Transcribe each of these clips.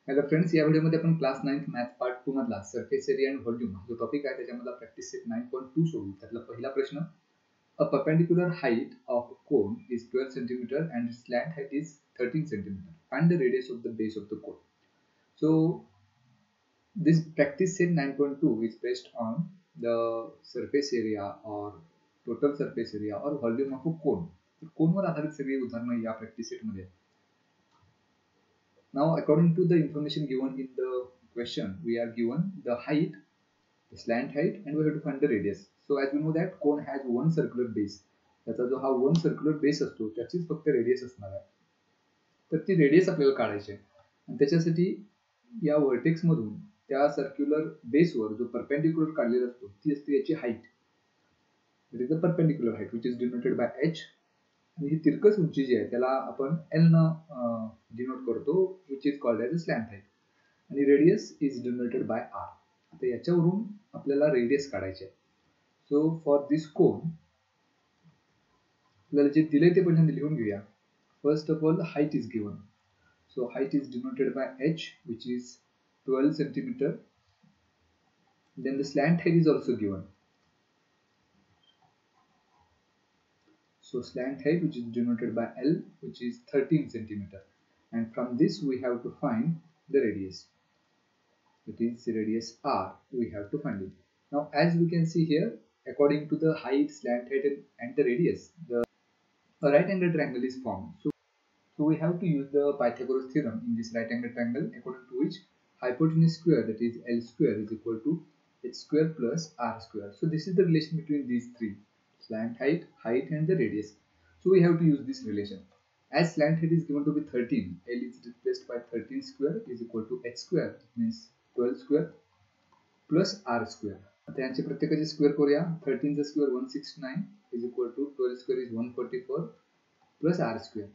Hello friends, या व्हिडिओमध्ये आपण क्लास 9th मॅथ पार्ट 2 मधला सरफेस एरिया अँड व्हॉल्यूम जो टॉपिक आहे त्याच्यामधला प्रॅक्टिस सेट 9.2 सोडवू. त्यातला पहिला प्रश्न, a perpendicular height of a cone is 12 centimetre and slant height is 13 centimetre. Find the radius of the base of the cone. So this practice set 9.2 is based on the surface area or total surface area or volume of a cone. कोनवर आधारित सगळी उदाहरणं या practice set मध्ये. Now, according to the information given in the question, we are given the height, the slant height, and we have to find the radius. So, as we know that cone has one circular base. त्याचा जो हा one circular base असतो त्याचीच फक्त radius असणार आहे. तर ती रेडियस आपल्याला काढायची आहे आणि त्याच्यासाठी या व्हर्टेक्स मधून त्या सर्क्युलर बेसवर जो परपेंडिक्युलर काढलेला असतो ती असते याची height. It is the perpendicular height which is denoted by h. आणि ही तिरकस उंची जी आहे त्याला आपण एल न डिनोट करतो, which is called as a slant height. आणि radius is denoted by R. आता याच्यावरून आपल्याला रेडियस काढायचे आहे. सो फॉर दिस कोन आपल्याला जे दिले ते पहिल्यांदा लिहून घेऊया. First of all height is given. So height is denoted by h, which is 12 centimetre. Then the slant height is also given. So slant height, which is denoted by L, which is 13 centimeter, and from this we have to find the radius. It is radius R. We have to find it. Now, as we can see here, according to the height, slant height, and the radius, a right angle triangle is formed. So we have to use the Pythagoras theorem in this right angle triangle, according to which hypotenuse square, that is L square, is equal to h square plus R square. So this is the relation between these three: slant height, and the radius. So we have to use this relation. As slant height is given to be 13, L is replaced by 13 square is equal to h square, means 12 square plus R square. आता यांचे प्रत्येकाचे square करूया. 13 चा square 169 is equal to 12 square is 144 plus R square.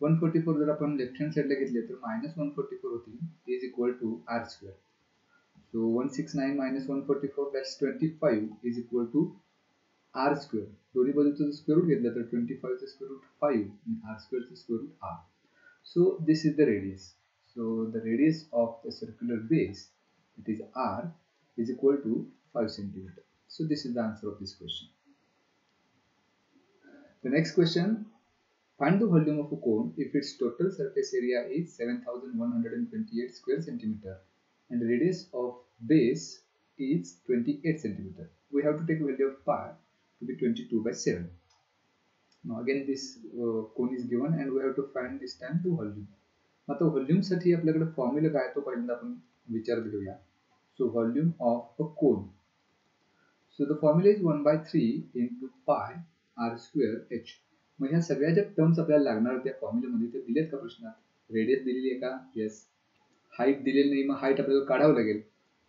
144 जर आपण left hand साइडला घेतले तर -144 होतील is equal to R square. So 169 minus 144, that's 25 is equal to R square. दोन्ही बाजूचं स्क्वेअर रूट घेतलं तर 25 चं स्क्वेअर रूट 5 आणि R square चं square root R. So this is the radius. So the radius of the circular base, it is R, is equal to 5 centimeter. So this is the answer of this question. The next question, find the volume of a cone if its total surface area is 7128 square centimeter and the radius of base is 28 centimeter. We have to take value of pi to be 22 by 7. Now again this cone is given and we have to find this time the volume. आता volume साठी आपल्याकडे formula काय तो पहिल्यांदा आपण विचार घेऊया. So volume of a cone. So the formula is 1 by 3 into pi r square h. मग ह्या सगळ्या ज्या टर्म्स आपल्याला लागणार त्या फॉर्म्युल्यामध्ये ते दिलेत का प्रश्नात? रेडियस दिलेली आहे का? येस. हाईट दिलेली नाही, मग हाईट आपल्याला काढावं लागेल.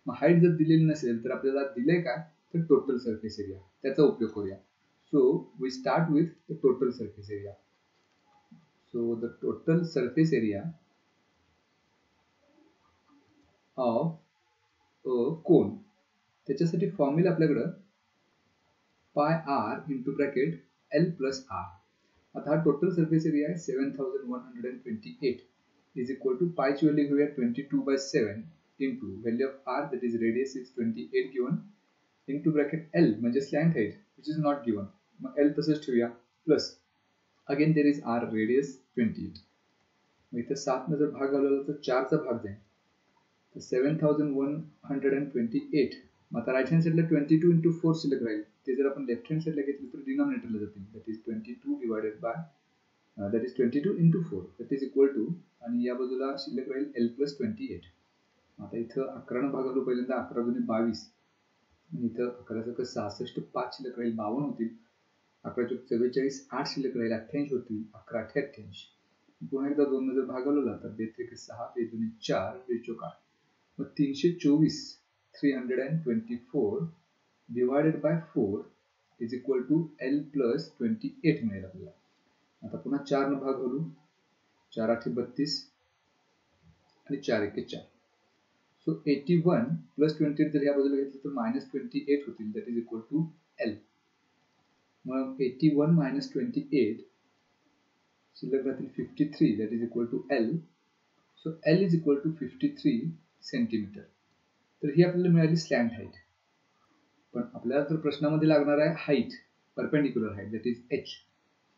मग हाईट जर दिलेली नसेल तर आपल्याला दिले काय तर टोटल सरफेस एरिया, त्याचा उपयोग करूया. So we start with the total surface area. So the total surface area of cone, त्याच्यासाठी फॉर्म्युला आपल्याकडं pi R into bracket L plus R. आता हा टोटल सरफेस एरिया आहे 7128 is equal to pi ची value घेऊया 22 by 7 into value of r, that is radius is 28 given, into bracket l म्हणजे slant height which is not given. मग l तसंच ठेवूया plus again there is r radius 28. मग इथे 7 ने जर भाग घालवला तर 4 चा भाग जाईल तर 7128. मग आता राईट हँड साइडला 22 into 4 शिल्लक राहील. ते जर आपण लेफ्ट हँड साइडला घेतलं तर डिनॉमिनेटरला जातील, that is 22 divided by that is 22 into 4, that is equal to, आणि या बाजूला शिल्लक राहील l plus 28. आता इथं 11 भागालो पहिल्यांदा 11 दुने 22 आणि इथं 11 चं 66 5 शिल्लक राहील 52 होतील. 11 चोक 44 8 शिल्लक राहील 88 होतील. 11 88. पुन्हा एकदा 2 ने जर भागवला तर 2 त्रिक 6 2 दुने 4 2 चोक 8. मग 324 324 divided by 4 is equal to l plus 28 मिळेल आपल्याला. आता पुन्हा 4 ने भाग घालू. 4 8 32 आणि 4 1 4. सो 81 प्लस 28 जर या बाजूला घेतलं तर -28 होतील, that is equal to l. मग 81 - 28 शिल्लक राहतील 53, that is equal to l. So L is equal to 53 centimetre. तर ही आपल्याला मिळाली स्लॅन्ट हाईट. पण आपल्याला तर प्रश्नामध्ये लागणार आहे height, perpendicular height, that is H.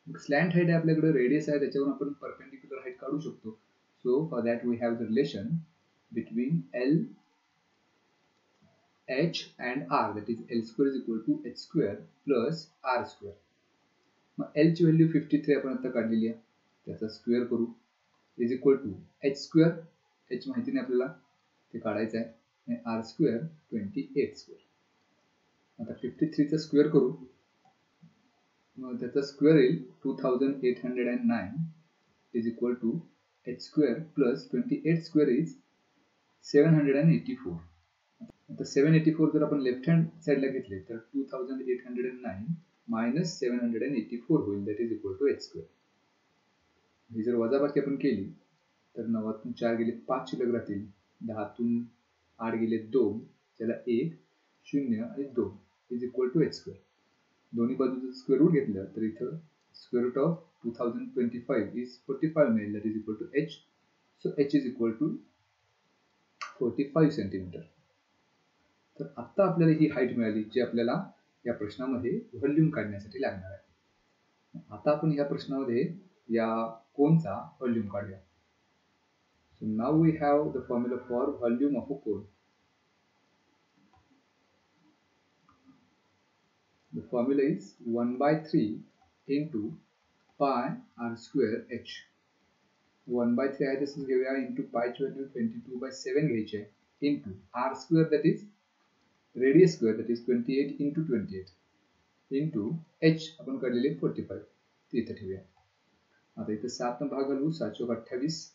Slant height आहे आपल्याकडे, रेडियस आहे, त्याच्यावरून आपण परपेंडिक्युलर हाईट काढू शकतो. So for that we have the relation between L, H and R, that is L square is equal to H square plus R square. मग L ची value 53 आपण आता काढलेली आहे, त्याचा स्क्वेअर करू, is equal to H square, H माहिती नाही आपल्याला, ते काढायचं आहे, आणि R स्क्वेअर 28 स्क्वेअर. आता 53 चा स्क्वेअर करू, मग त्याचा स्क्वेअर येईल 2809 is equal to H square plus 28 square is 784. आता 784 जर आपण लेफ्ट हँड साइडला घेतले तर 2809 मायनस 784 होईल, that is equal to H square. ही जर वजाबाकी आपण केली तर 9तून 4 गेले 5 शिल्लक राहतील, 10तून 8 गेले 2, त्याला 1 0 आणि 2 is equal to H square. दोन्ही बाजूचं स्क्वेअर रूट घेतलं तर इथं स्क्वेअर रूट ऑफ 2025 इज 45 मिळेल, that is equal to H. So H is equal to 45 centimetre. तर आता आपल्याला ही हाईट मिळाली जी आपल्याला या प्रश्नामध्ये व्हॉल्यूम काढण्यासाठी लागणार आहे. आता आपण या प्रश्नामध्ये या कोनचा व्हॉल्यूम काढूया. So now we have the formula for volume of a cone. The formula is 1/3 into pi r square h. 1/3 आहे तसंच घेऊया, इंटू पायची व्हॅल्यू 22/7 घ्यायची आहे, into r square that is radius square that is 28 into 28 into h आपण काढलेले 45 ते इथे ठेवूया. आता इथे 7 न भाग घालू, 7 × 28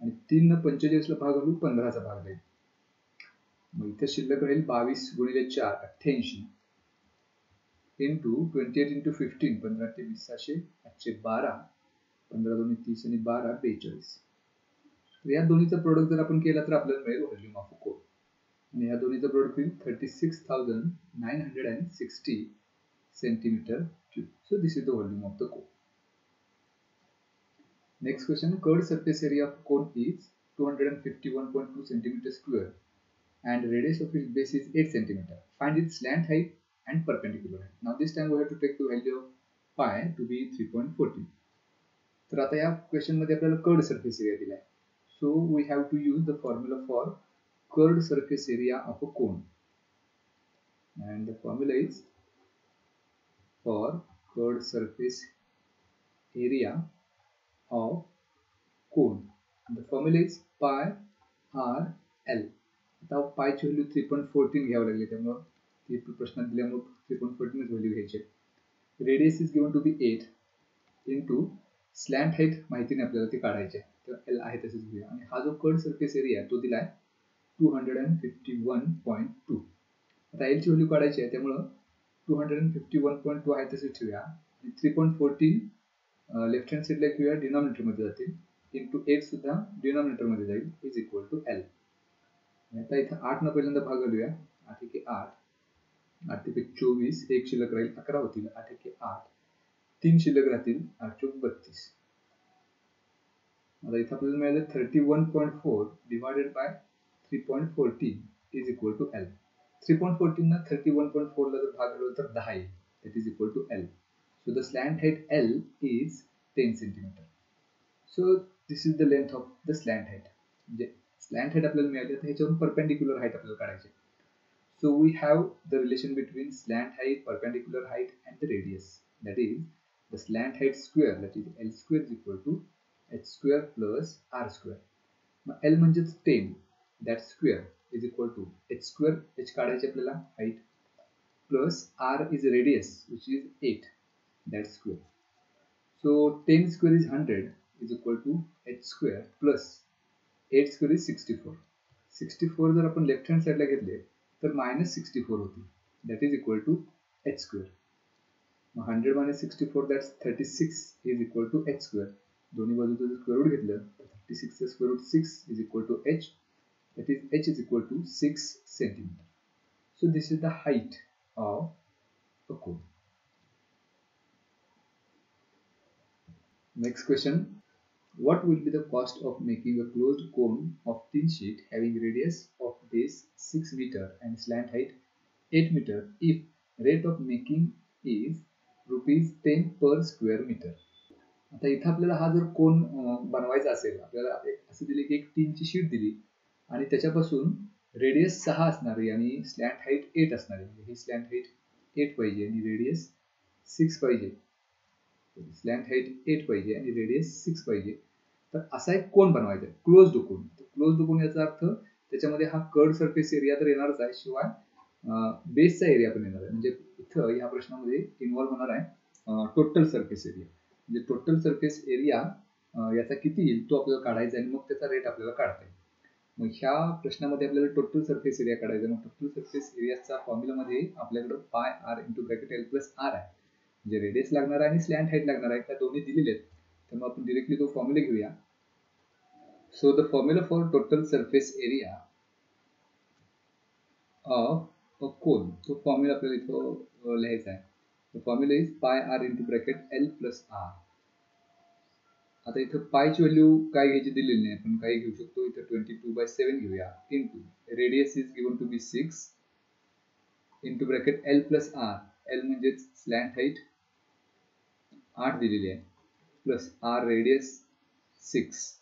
आणि 3 न 45 ला भाग घालू, 15 चा भाग जाईल. मग इथे शिल्लक राहील 22 × 4 88 इंटू 28 into 15 15 × 20 700 812 15 2 30 आणि 12 42. तर या दोन्हीचा प्रोडक्ट जर आपण केला तर आपल्याला मिळेल व्हॉल्यूम ऑफ अ कोन. आणि या दोन्हीचा प्रोडक्ट होईल 36,960 centimetre cube. So this is the volume of the cone. Next question, curved surface area of cone is 251.2 centimeter square and radius of its base is 8 centimeter. Find its slant height and perpendicular height. Now this time we have to take the value of pi to be 3.40. तर आता या question मध्ये आपल्याला curved surface area दिलाय. So we have to use the formula for curved surface area of a cone, and the formula is for curved surface area of cone. The formula is pi r l. आता पाय ची value 3.14 घ्यावी लागली, त्यामुळे ती प्रश्नात दिल्यामुळे 3.14 value घ्यायची. Radius is given to be 8 into slant height माहिती नाही आपल्याला, ती काढायची आहे, तर एल आहे तसेच घेऊया. आणि हा जो कर्व्ड सरफेस एरिया तो दिलाय 251.2. आता एल ची व्हॅल्यू काढायची आहे, त्यामुळे 251.2 आहे तसेच ठेवूया. 3.14 लेफ्ट हँड साइडला घेऊया, डिनॉमिनेटर मध्ये जातील, इंटू 8 सुद्धा डिनॉमिनेटर मध्ये जाईल, इज इक्वल टू एल. आता इथं 8 न पहिल्यांदा भाग घालूया, 8 × 8 8 × 24 एक शिल्लक राहील, 11 होतील, 8 × 8 3 शिल्लक राहतील, 8 × 32. आता इथं आपल्याला मिळालं 31.4 divided by 3.14 is equal to l. 3.14 ना 31.4 ला जर भाग घालवला तर 10 येईल, that is equal to l. So the slant height l is 10 centimetre. So this is the length of the slant height. म्हणजे स्लॅन्ट हाईट आपल्याला मिळाली, तर ह्याच्यावरून परपेंडिक्युलर हाईट आपल्याला काढायची. So we have the relation between slant height, perpendicular height and the radius. That is the slant height square, that is L square is equal to H square plus R square. Now L म्हणजेच 10, that square is equal to H square, H काढायचे आपल्याला height, plus R is radius which is 8, that square. So 10 square is 100 is equal to H square plus 8 square is 64. 64 जर आपण left hand साइडला घेतले तर -64 होती, that is equal to H square. 100 - 64 that's 36 is equal to H square. दोन्ही बाजूचं square root घेतलं तर 36 चं square root 6 is equal to H, that is H is equal to 6 centimetre. So this is the height of a cone. Next question, What will be the cost of making a closed cone of thin sheet having radius of base 6 meter and slant height 8 meter if rate of making is ₹10 per square meter? आता इथं आपल्याला हा जर कोन बनवायचा असेल, आपल्याला असं दिले की एक टीनची शीट दिली आणि त्याच्यापासून रेडियस 6 असणार आहे आणि स्लॅन्ट हाईट 8 असणार आहे. ही स्लॅन्ट हाईट 8 पाहिजे आणि रेडियस 6 पाहिजे. स्लॅन्ट हाईट 8 पाहिजे आणि रेडियस 6 पाहिजे. तर असा एक कोन बनवायचा आहे, क्लोज्ड कोन. क्लोज्ड कोन याचा अर्थ त्याच्यामध्ये हा कर्ड सरफेस एरिया तर येणारच आहे, शिवाय बेसचा एरिया पण येणार आहे. म्हणजे इथं या प्रश्नामध्ये इन्व्हॉल्व होणार आहे टोटल सरफेस एरिया. म्हणजे टोटल सरफेस एरिया याचा किती येईल तो आपल्याला काढायचा आणि मग त्याचा रेट आपल्याला काढता येईल. मग ह्या प्रश्नामध्ये आपल्याला टोटल सरफेस एरिया काढायचा. मग टोटल सरफेस एरियाचा फॉर्म्युलामध्ये आपल्याकडे pi R into bracket L plus r आहे. म्हणजे रेडियस लागणार आहे आणि स्लॅन्ट हाईट लागणार आहे, त्या दोन्ही दिलेले आहेत. तर मग आपण डिरेक्टली तो फॉर्म्युला घेऊया. So the formula for total surface area of a cone, तो फॉर्म्युला आपल्याला इथं लिहायचा आहे. The formula is pi R into bracket L plus R. आता इथं पायची व्हॅल्यू काय घ्यायची दिलेली नाही, आपण काही घेऊ शकतो. इथं 22/7 घेऊया into radius is given to be 6 into bracket L plus R. L म्हणजेच स्लॅन्ट हाईट 8 दिलेली आहे प्लस आर रेडियस 6.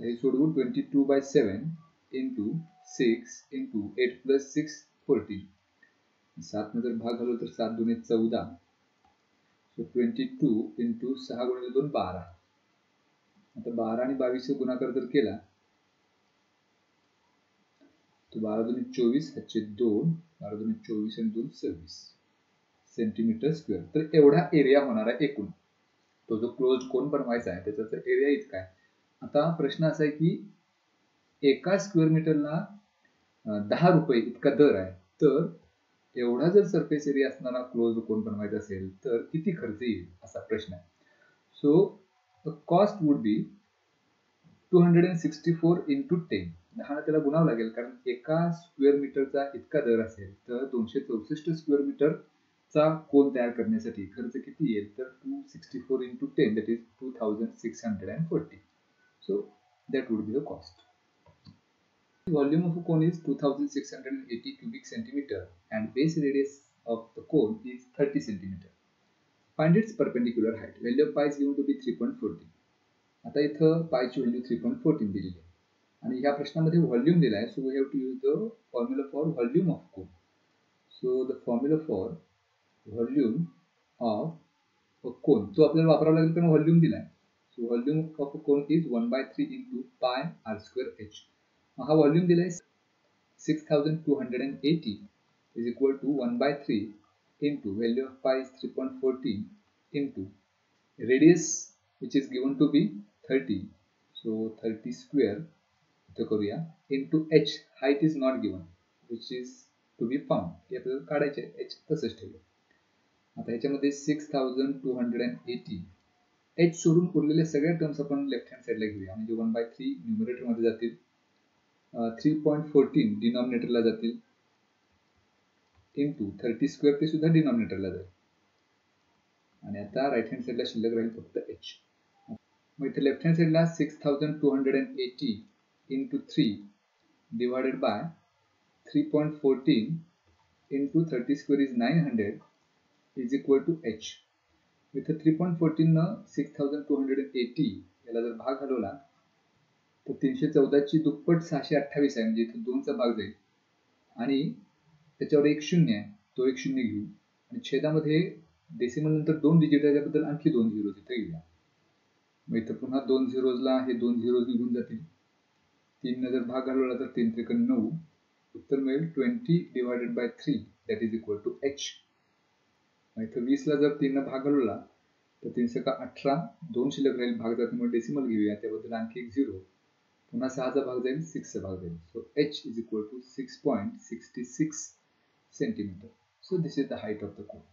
हे सोडवून 22/7 इंटू 6 इंटू 8 प्लस 6 14. 7 ने जर भाग घालू तर 7 दुने 14. सो 22 इंटू 6 गुणिले 2 12. आता 12 आणि 22 गुणाकार जर केला तो 12 दुने 24, हातचे 2, 12 दुने 24 आणि 2 26 सेंटीमीटर स्क्वेअर. तर एवढा एरिया होणार आहे एकूण. तो जो क्लोज्ड कोन बनवायचा आहे त्याचा एरिया इतका आहे. आता प्रश्न असा आहे की एका स्क्वेअर मीटरला 10 रुपये इतका दर आहे. तर एवढा जर सरफेस एरिया असणारा क्लोज्ड कोन बनवायचा असेल तर किती खर्च येईल असा प्रश्न आहे. So the cost would be 264 into 10. 10 त्याला गुणावं लागेल, कारण एका स्क्वेअर मीटरचा इतका दर असेल तर 264 स्क्वेअर मीटरचा कोन तयार करण्यासाठी खर्च किती येईल, तर 264 into 10 that is 2640. So that would be the cost. Volume of a cone is 2680 cubic centimeter and base radius of the cone is 30 centimeter. Find its perpendicular height. Value of pi is given to be 3.14. आता इथं पायची value 3.14 दिलेली आहे आणि ह्या प्रश्नामध्ये volume दिला आहे. So we have to use the formula for volume of cone. So the formula for volume of a cone तो आपल्याला वापरावा लागेल, कारण व्हॉल्यूम दिला आहे. So volume of a cone is 1/3 into pi R square H. हा volume दिलाय 6280 is equal to 1/3 into value of pi is 3.14 into radius which is given to be 30. So 30 square इथं करूया into h. height is not given which is to be found. हे आपल्याला काढायचे आहे, h तसंच ठेवू. आता ह्याच्यामध्ये 6280 h सोडून उरलेल्या सगळ्या टर्म्स आपण लेफ्ट हँड साइडला घेऊया. म्हणजे 1/3 न्यूमरेटर मध्ये जातील, 3.14 डिनॉमिनेटरला जातील इंटू 30 स्क्वेअर ते सुद्धा डिनॉमिनेटरला जाईल आणि आता राईट हँड साइडला शिल्लक राहील फक्त h. मग इथे लेफ्ट हँड साइडला 6280 into 3 divided by 3.14 into 30 square is 900 is equal to h. इथं 3.14 न 6280 याला जर भाग घालवला तर 314 ची दुप्पट 628 आहे. म्हणजे इथं 2चा भाग जाईल आणि त्याच्यावर एक शून्य आहे, तो एक शून्य घेऊ आणि छेदामध्ये डेसिमल नंतर 2 डिजिट आहे, त्याबद्दल आणखी 2 झिरोज इथे घेऊया. मग इथं पुन्हा 2 झिरोजला हे 2 झिरोज निघून जातील. 3 ने जर भाग घालवला तर 3 त्रिक 9. उत्तर मिळेल 20 divided by 3 that is equal to h. मग इथं 20 ला जर 3 ने भाग घालवला तर 3 × 18, 2 शिल्लक राहील, भाग जातीमुळे डेसिमल घेऊया, त्याबद्दल आणखी एक 0. पुन्हा 6चा भाग जाईल, 6चा भाग जाईल. So h is equal to 6.66 centimeter. So this is the height of the cone.